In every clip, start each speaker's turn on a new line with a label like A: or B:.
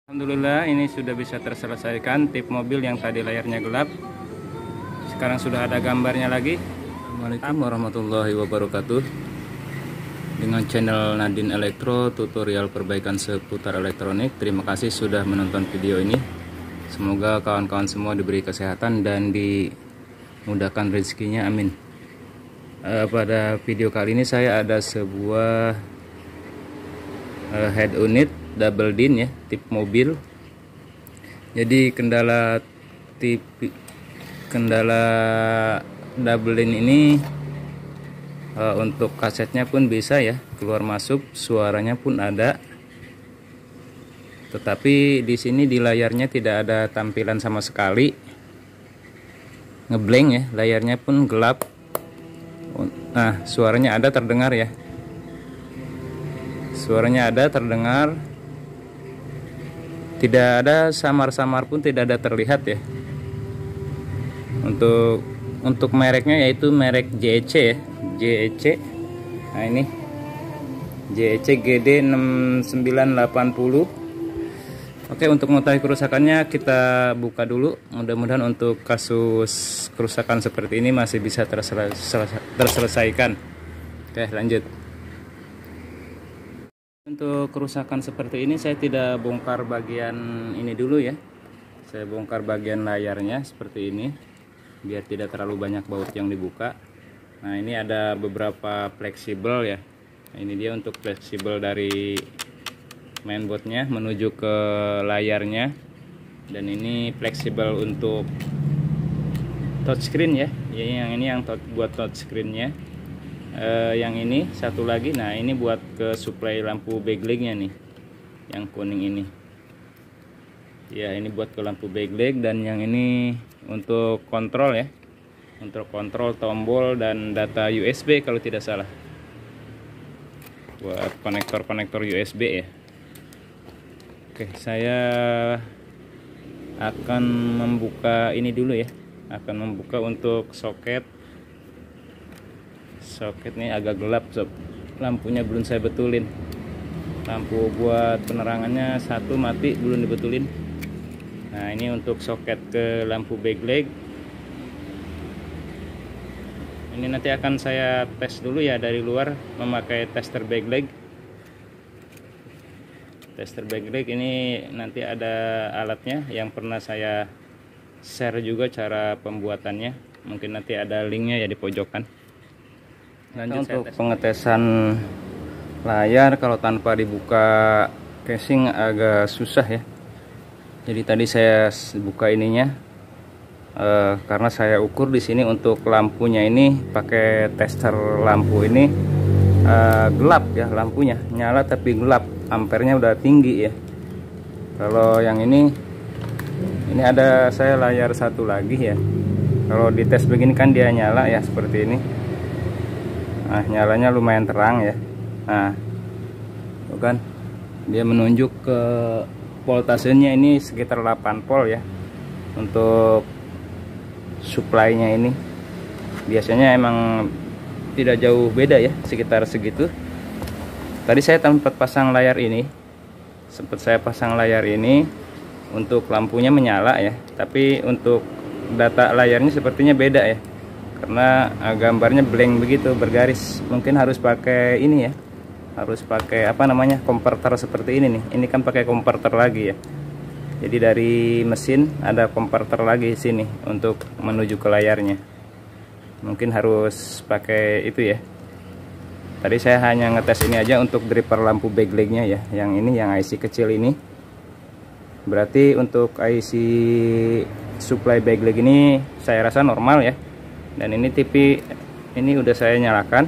A: Alhamdulillah ini sudah bisa terselesaikan tip mobil yang tadi layarnya gelap. Sekarang sudah ada gambarnya lagi. Assalamualaikum warahmatullahi wabarakatuh. Dengan channel Nadin Elektro, tutorial perbaikan seputar elektronik. Terima kasih sudah menonton video ini. Semoga kawan-kawan semua diberi kesehatan dan dimudahkan rezekinya, amin. Pada video kali ini saya ada sebuah head unit double din ya, tip mobil. Jadi kendala double din ini untuk kasetnya pun bisa ya, keluar masuk, suaranya pun ada. Tetapi di sini di layarnya tidak ada tampilan sama sekali, ngeblank ya, layarnya pun gelap. Nah, suaranya ada terdengar ya. Suaranya ada terdengar. Tidak ada samar-samar pun tidak ada terlihat ya. Untuk mereknya yaitu merek JEC ya, JEC. Nah ini JEC GD6980. Oke, untuk mengetahui kerusakannya kita buka dulu. Mudah-mudahan untuk kasus kerusakan seperti ini masih bisa terselesaikan. Oke, lanjut. Untuk kerusakan seperti ini saya tidak bongkar bagian ini dulu ya. Saya bongkar bagian layarnya seperti ini biar tidak terlalu banyak baut yang dibuka. Nah, ini ada beberapa fleksibel ya. Nah, ini dia untuk fleksibel dari mainboardnya menuju ke layarnya. Dan ini fleksibel untuk touchscreen ya. Yang ini yang buat touchscreennya. Yang ini satu lagi, nah ini buat ke supply lampu backlightnya nih, yang kuning ini ya, ini buat ke lampu backlight. Dan yang ini untuk kontrol ya, untuk kontrol tombol dan data USB kalau tidak salah, buat konektor USB ya. Oke, saya akan membuka ini dulu ya, akan membuka untuk soket. Soketnya agak gelap sob, lampunya belum saya betulin. Lampu buat penerangannya satu mati, belum dibetulin. Nah, ini untuk soket ke lampu backlight. Ini nanti akan saya tes dulu ya dari luar memakai tester backlight. Tester backlight ini nanti ada alatnya yang pernah saya share juga cara pembuatannya. Mungkin nanti ada linknya ya di pojokan. Lanjut untuk pengetesan layar kalau tanpa dibuka casing agak susah ya. Jadi tadi saya buka ininya karena saya ukur di sini untuk lampunya ini pakai tester lampu ini gelap ya, lampunya nyala tapi gelap, ampernya udah tinggi ya. Kalau yang ini ada saya layar satu lagi ya. Kalau dites begini kan dia nyala ya seperti ini. Nah, nyalanya lumayan terang ya. Nah, tuh kan dia menunjuk ke voltasenya ini sekitar 8 volt ya. Untuk supply-nya ini biasanya emang tidak jauh beda ya, sekitar segitu. Tadi saya sempat pasang layar ini. Untuk lampunya menyala ya, tapi untuk data layarnya sepertinya beda ya. Karena gambarnya blank begitu, bergaris. Mungkin harus pakai ini ya, harus pakai apa namanya, konverter seperti ini nih. Ini kan pakai konverter lagi ya. Jadi dari mesin ada konverter lagi sini untuk menuju ke layarnya. Mungkin harus pakai itu ya. Tadi saya hanya ngetes ini aja untuk driver lampu backlightnya ya. Yang ini yang IC kecil ini. Berarti untuk IC supply backlight ini saya rasa normal ya. Dan ini TV ini udah saya nyalakan.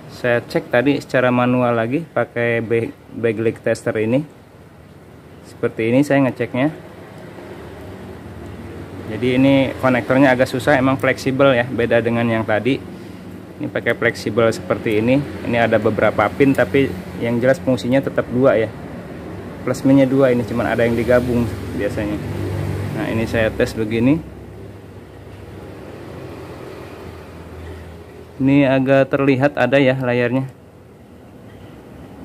A: Saya cek tadi secara manual lagi pakai backlight tester ini. Seperti ini saya ngeceknya. Jadi ini konektornya agak susah, emang fleksibel ya, beda dengan yang tadi. Ini pakai fleksibel seperti ini. Ini ada beberapa pin tapi yang jelas fungsinya tetap dua ya. Plus minusnya dua, ini cuman ada yang digabung biasanya. Nah, ini saya tes begini. Ini agak terlihat ada ya layarnya.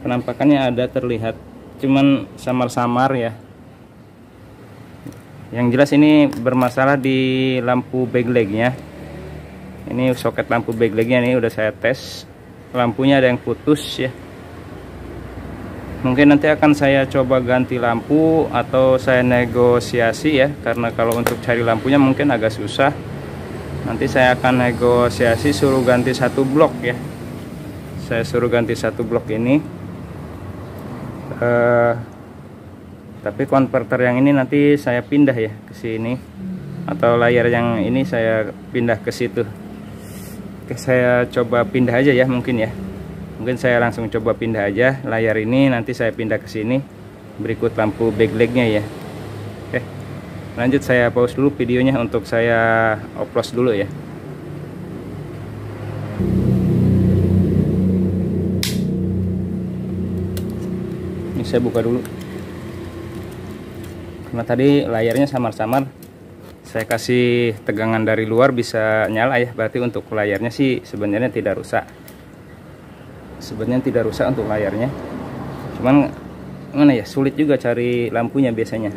A: Penampakannya ada terlihat. Cuman samar-samar ya. Yang jelas ini bermasalah di lampu backlightnya. Ini soket lampu backlightnya nih udah saya tes, lampunya ada yang putus ya. Mungkin nanti akan saya coba ganti lampu atau saya negosiasi ya, karena kalau untuk cari lampunya mungkin agak susah. Nanti saya akan negosiasi suruh ganti satu blok ya. Saya suruh ganti satu blok ini. Tapi konverter yang ini nanti saya pindah ya ke sini, atau layar yang ini saya pindah ke situ. Oke, saya coba pindah aja ya mungkin ya. Mungkin saya langsung coba pindah aja layar ini, nanti saya pindah ke sini berikut lampu backlightnya ya. Oke, lanjut, saya pause dulu videonya untuk saya oplos dulu ya. Ini saya buka dulu karena tadi layarnya samar-samar. Saya kasih tegangan dari luar bisa nyala ya, berarti untuk layarnya sih sebenarnya tidak rusak. Sebenarnya tidak rusak untuk layarnya, cuman mana ya, sulit juga cari lampunya biasanya.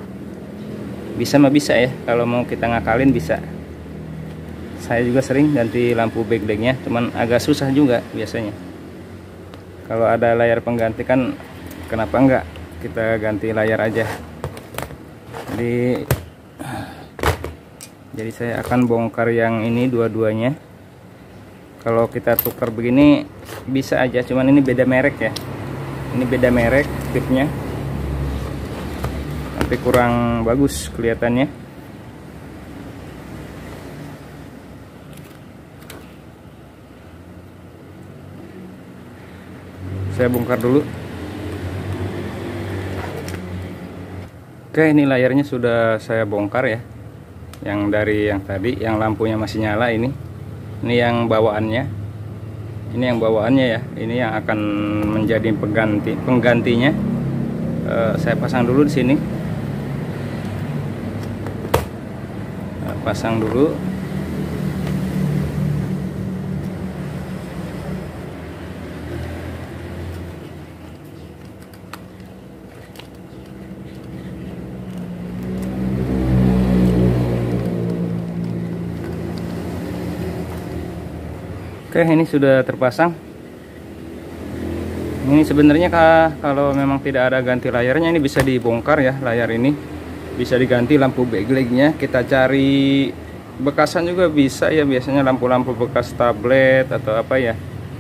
A: Bisa mah bisa ya, kalau mau kita ngakalin bisa. Saya juga sering ganti lampu backlightnya, cuman agak susah juga biasanya. Kalau ada layar pengganti kan kenapa enggak kita ganti layar aja. Jadi saya akan bongkar yang ini dua-duanya. Kalau kita tukar begini bisa aja, cuman ini beda merek ya. Ini beda merek tipnya, tapi kurang bagus kelihatannya. Saya bongkar dulu. Oke, ini layarnya sudah saya bongkar ya. Yang dari yang tadi, yang lampunya masih nyala ini. Ini yang bawaannya. Ini yang bawaannya ya. Ini yang akan menjadi penggantinya. Saya pasang dulu di sini. Pasang dulu. Oke, ini sudah terpasang. Ini sebenarnya kalau memang tidak ada ganti layarnya, ini bisa dibongkar ya, layar ini bisa diganti lampu backlightnya. Kita cari bekasan juga bisa ya, biasanya lampu-lampu bekas tablet atau apa ya,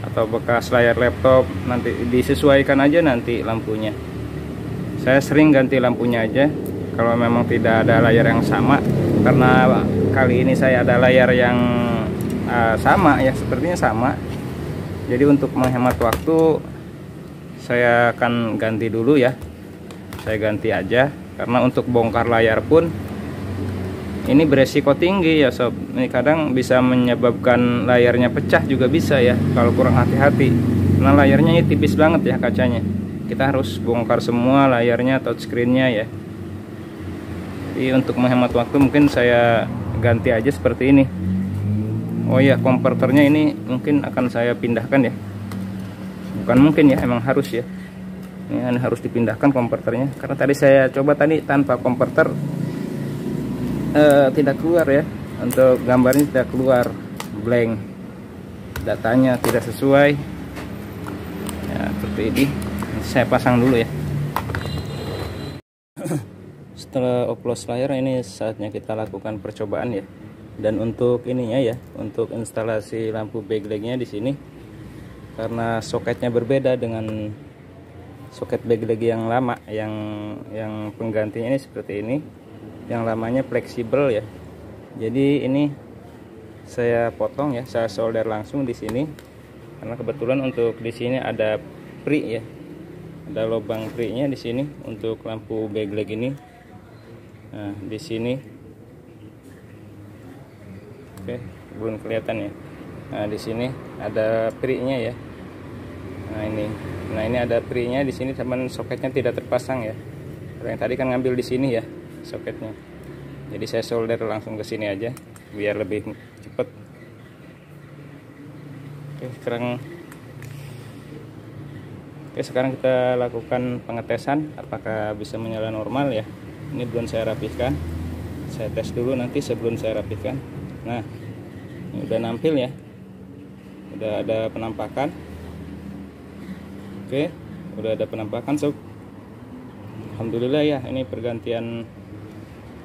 A: atau bekas layar laptop, nanti disesuaikan aja nanti lampunya. Saya sering ganti lampunya aja kalau memang tidak ada layar yang sama, karena kali ini saya ada layar yang sama ya, sepertinya sama. Jadi untuk menghemat waktu saya akan ganti dulu ya. Saya ganti aja, karena untuk bongkar layar pun ini beresiko tinggi ya sob. Ini kadang bisa menyebabkan layarnya pecah juga bisa ya, kalau kurang hati-hati. Karena layarnya ini tipis banget ya kacanya. Kita harus bongkar semua layarnya, touchscreennya ya. Jadi untuk menghemat waktu mungkin saya ganti aja seperti ini. Oh iya, konverternya ini mungkin akan saya pindahkan ya. Bukan mungkin ya, emang harus ya. Ini harus dipindahkan konverternya, karena tadi saya coba tadi tanpa konverter tidak keluar ya. Untuk gambarnya tidak keluar, blank, datanya tidak sesuai ya, seperti ini. Saya pasang dulu ya. Setelah oplos layar, ini saatnya kita lakukan percobaan ya. Dan untuk ininya ya, untuk instalasi lampu backlightnya di sini, karena soketnya berbeda dengan soket backlight yang lama, yang penggantinya ini seperti ini. Yang lamanya fleksibel ya. Jadi ini saya potong ya, saya solder langsung di sini, karena kebetulan untuk di sini ada pri ya, ada lubang pri-nya di sini untuk lampu backlight ini. Nah, di sini. Oke, belum kelihatan ya. Nah, di sini ada pri-nya ya. Nah, ini ada pri-nya di sini, cuman soketnya tidak terpasang ya. Kalau yang tadi kan ngambil di sini ya soketnya. Jadi saya solder langsung ke sini aja biar lebih cepat. Oke, sekarang kita lakukan pengetesan apakah bisa menyala normal ya. Ini belum saya rapihkan. Saya tes dulu nanti sebelum saya rapikan. Nah, ini udah nampil ya, udah ada penampakan. Oke, udah ada penampakan sob. Alhamdulillah ya, ini pergantian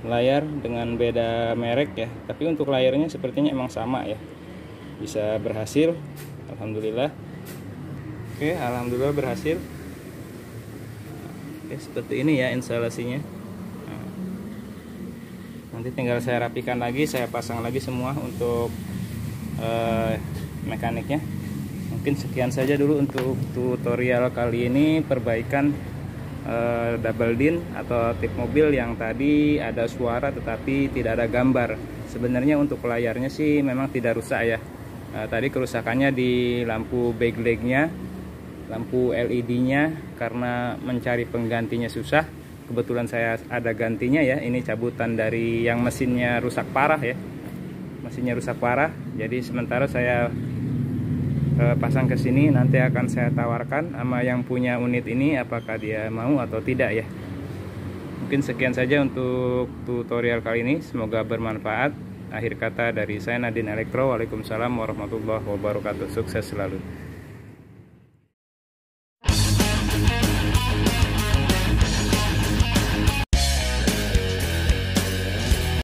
A: layar dengan beda merek ya, tapi untuk layarnya sepertinya emang sama ya, bisa berhasil. Alhamdulillah. Oke, alhamdulillah berhasil. Oke, seperti ini ya instalasinya. Nanti tinggal saya rapikan lagi, saya pasang lagi semua untuk mekaniknya. Mungkin sekian saja dulu untuk tutorial kali ini, perbaikan double din atau tip mobil yang tadi ada suara tetapi tidak ada gambar. Sebenarnya untuk layarnya sih memang tidak rusak ya. Tadi kerusakannya di lampu backlightnya, lampu LED-nya, karena mencari penggantinya susah. Kebetulan saya ada gantinya ya, ini cabutan dari yang mesinnya rusak parah ya, mesinnya rusak parah. Jadi sementara saya pasang ke sini, nanti akan saya tawarkan sama yang punya unit ini apakah dia mau atau tidak ya. Mungkin sekian saja untuk tutorial kali ini, semoga bermanfaat. Akhir kata dari saya Nadin Elektro. Waalaikumsalam warahmatullahi wabarakatuh. Sukses selalu.